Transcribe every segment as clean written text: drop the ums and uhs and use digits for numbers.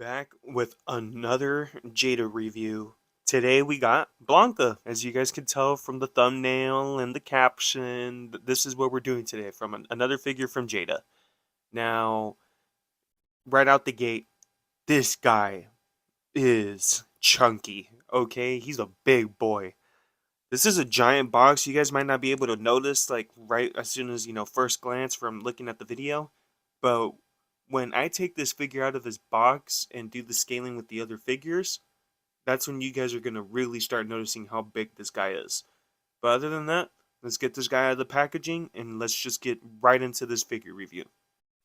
Back with another Jada review. Today we got Blanka. As you guys can tell from the thumbnail and the caption, this is what we're doing today from another figure from Jada. Now, right out the gate, this guy is chunky, okay? He's a big boy. This is a giant box. You guys might not be able to notice like right as soon as, first glance from looking at the video, but when I take this figure out of this box and do the scaling with the other figures, that's when you guys are going to really start noticing how big this guy is. But other than that, let's get this guy out of the packaging and let's just get right into this figure review.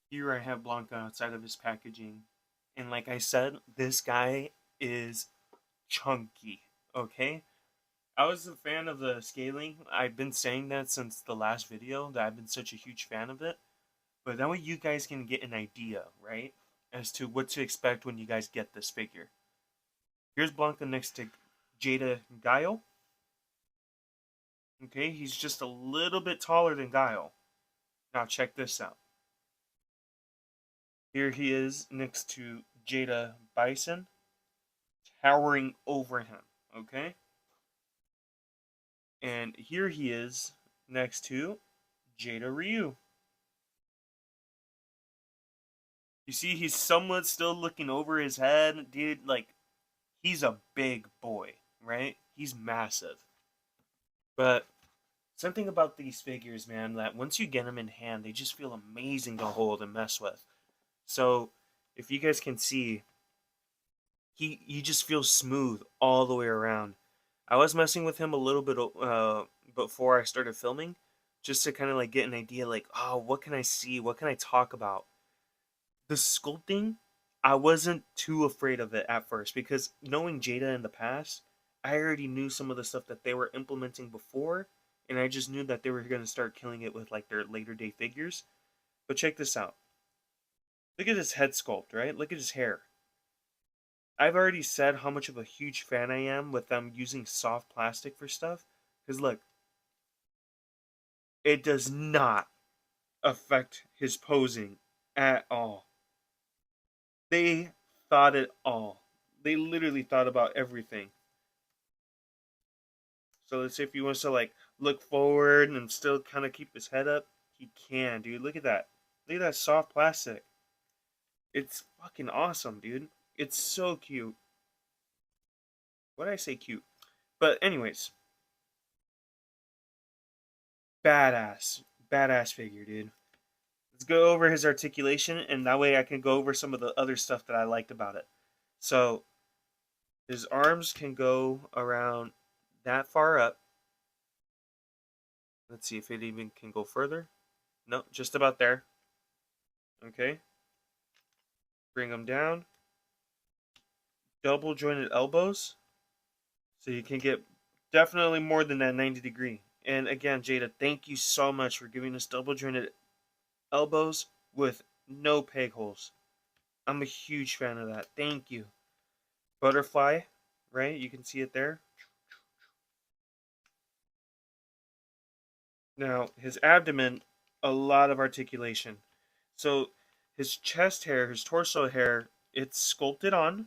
Here I have Blanca outside of his packaging. And like I said, this guy is chunky, okay? I was a fan of the scaling. I've been saying that since the last video, that I've been such a huge fan of it. But that way you guys can get an idea, right? As to what to expect when you guys get this figure. Here's Blanca next to Jada Guile. Okay, he's just a little bit taller than Guile. Now check this out. Here he is next to Jada Bison, towering over him. Okay? And here he is next to Jada Ryu. You see, he's somewhat still looking over his head. Dude, like, he's a big boy, right? He's massive. But something about these figures, man, that once you get them in hand, they just feel amazing to hold and mess with. So, if you guys can see, he just feels smooth all the way around. I was messing with him a little bit before I started filming, just to kind of like get an idea, like, oh, what can I see? What can I talk about? The sculpting, I wasn't too afraid of it at first because knowing Jada in the past, I already knew some of the stuff that they were implementing before, and I just knew that they were going to start killing it with like their later day figures. But check this out. Look at his head sculpt, right? Look at his hair. I've already said how much of a huge fan I am with them using soft plastic for stuff. Because look, it does not affect his posing at all. They thought it all. They literally thought about everything. So let's say if he wants to like look forward and still kind of keep his head up, he can, dude. Look at that. Look at that soft plastic. It's fucking awesome, dude. It's so cute. What did I say cute? But anyways, badass. Badass figure, dude. Let's go over his articulation and that way I can go over some of the other stuff that I liked about it. So his arms can go around that far up. Let's see if it even can go further. No, just about there. Okay. Bring them down. Double jointed elbows. So you can get definitely more than that 90 degree. And again, Jada, thank you so much for giving us double jointed elbows with no peg holes. I'm a huge fan of that. Thank you. Butterfly, right? You can see it there. Now, his abdomen, a lot of articulation. So his chest hair, his torso hair, it's sculpted on.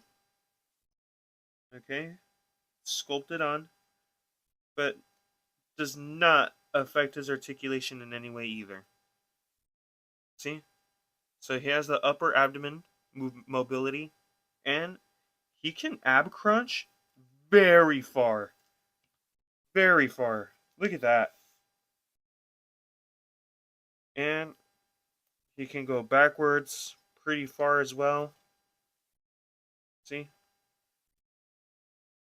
Okay? Sculpted on. But does not affect his articulation in any way either. See? So he has the upper abdomen mobility. And he can ab crunch very far. Very far. Look at that. And he can go backwards pretty far as well. See?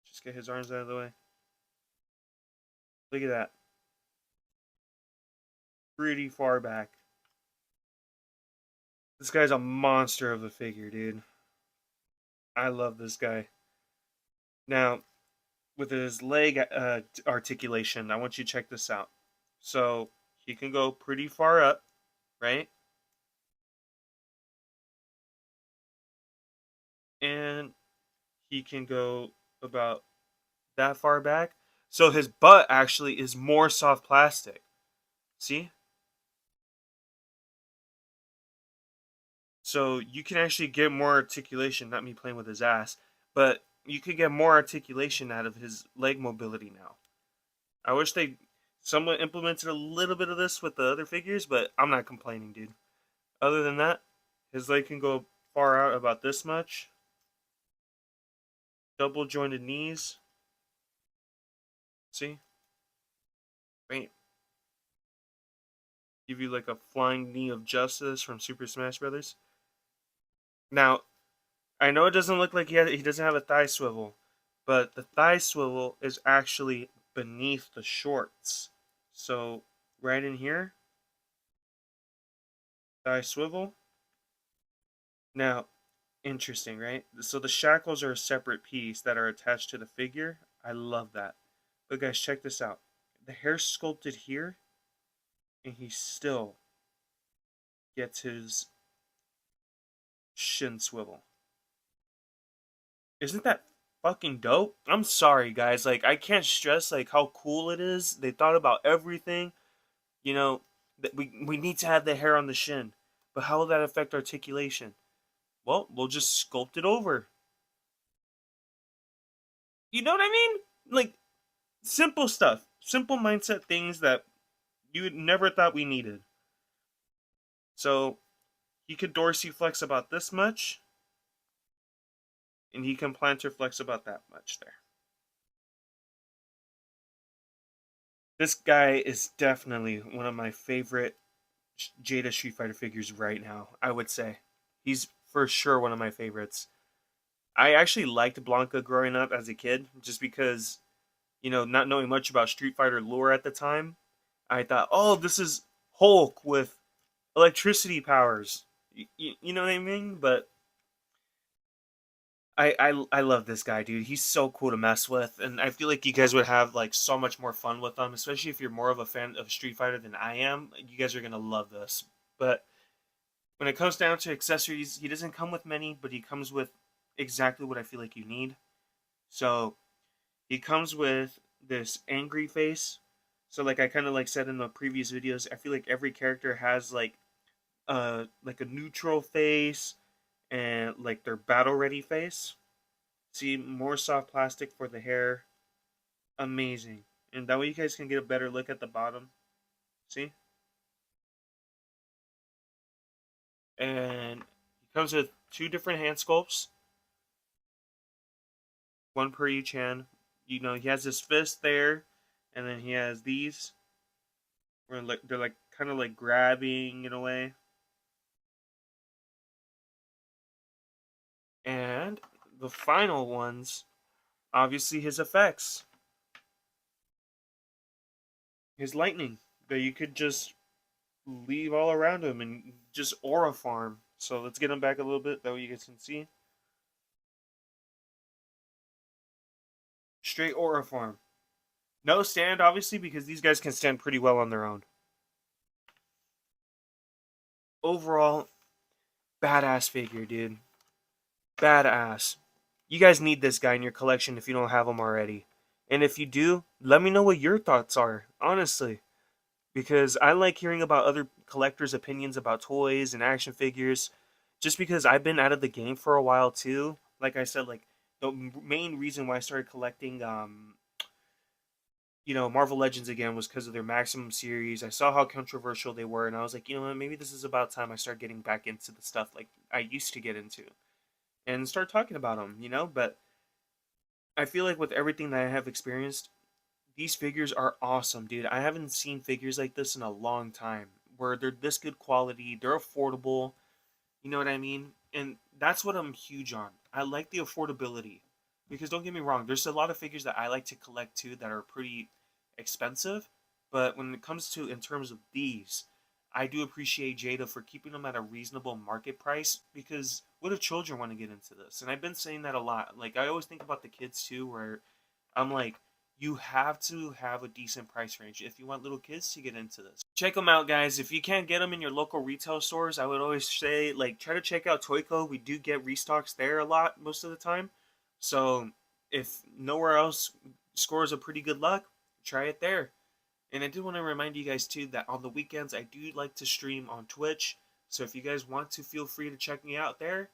Just get his arms out of the way. Look at that. Pretty far back. This guy's a monster of a figure, dude. I love this guy. Now, with his leg articulation, I want you to check this out. So, he can go pretty far up, right? And he can go about that far back. So his butt actually is more soft plastic. See? So you can actually get more articulation, not me playing with his ass, but you could get more articulation out of his leg mobility now. I wish they somewhat implemented a little bit of this with the other figures, but I'm not complaining, dude. Other than that, his leg can go far out about this much. Double jointed knees. See? Bam. Give you like a flying knee of justice from Super Smash Brothers. Now, I know it doesn't look like he doesn't have a thigh swivel, but the thigh swivel is actually beneath the shorts. So right in here, thigh swivel. Now, interesting, right? So the shackles are a separate piece that are attached to the figure. I love that. But guys, check this out. The hair's sculpted here, and he still gets his shin swivel. Isn't that fucking dope? I'm sorry, guys. Like, I can't stress like how cool it is. They thought about everything. You know, that we need to have the hair on the shin, but how will that affect articulation? Well, we'll just sculpt it over. You know what I mean? Like simple stuff, simple mindset things that you never thought we needed. So he could dorsiflex about this much, and he can plantar flex about that much there. This guy is definitely one of my favorite Jada Street Fighter figures right now. I would say he's for sure one of my favorites. I actually liked Blanka growing up as a kid, just because not knowing much about Street Fighter lore at the time, I thought, oh, this is Hulk with electricity powers. You know what I mean? But I love this guy, dude. He's so cool to mess with, and I feel like you guys would have like so much more fun with him, especially if you're more of a fan of Street Fighter than I am. You guys are gonna love this. But when it comes down to accessories, he doesn't come with many, but he comes with exactly what I feel like you need. So he comes with this angry face. So like I kind of like said in the previous videos, I feel like every character has like a neutral face and like their battle ready face. See, more soft plastic for the hair. Amazing. And that way you guys can get a better look at the bottom. See? And he comes with two different hand sculpts, one per each hand. He has his fist there, and then he has these where they're like kind of like grabbing in a way. And the final ones, obviously his effects. His lightning that you could just leave all around him and just aura farm. So let's get him back a little bit, that way you guys can see. Straight aura farm. No stand, obviously, because these guys can stand pretty well on their own. Overall, badass figure, dude. Badass. You guys need this guy in your collection if you don't have him already. And if you do, let me know what your thoughts are, honestly. Because I like hearing about other collectors' opinions about toys and action figures. Just because I've been out of the game for a while too. Like I said, like the main reason why I started collecting, Marvel Legends again was because of their Maximum series. I saw how controversial they were, and I was like, you know what, maybe this is about time I start getting back into the stuff like I used to get into, and start talking about them. But I feel like with everything that I have experienced, these figures are awesome, dude. I haven't seen figures like this in a long time, where they're this good quality, they're affordable. You know what I mean? And that's what I'm huge on. I like the affordability. Because don't get me wrong, there's a lot of figures that I like to collect too that are pretty expensive. But when it comes to in terms of these, I do appreciate Jada for keeping them at a reasonable market price, because what if children want to get into this? And I've been saying that a lot. Like I always think about the kids too, where I'm like, you have to have a decent price range if you want little kids to get into this. Check them out, guys. If you can't get them in your local retail stores, I would always say, like, try to check out Toyco. We do get restocks there a lot most of the time. So if nowhere else scores a pretty good luck, try it there. And I do want to remind you guys too that on the weekends I do like to stream on Twitch. So if you guys want to, feel free to check me out there.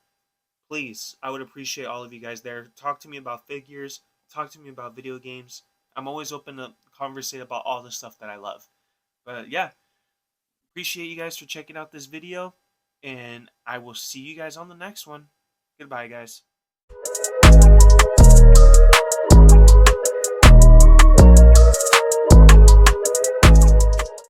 Please, I would appreciate all of you guys there. Talk to me about figures, talk to me about video games. I'm always open to conversate about all the stuff that I love. But yeah, appreciate you guys for checking out this video, and I will see you guys on the next one. Goodbye, guys.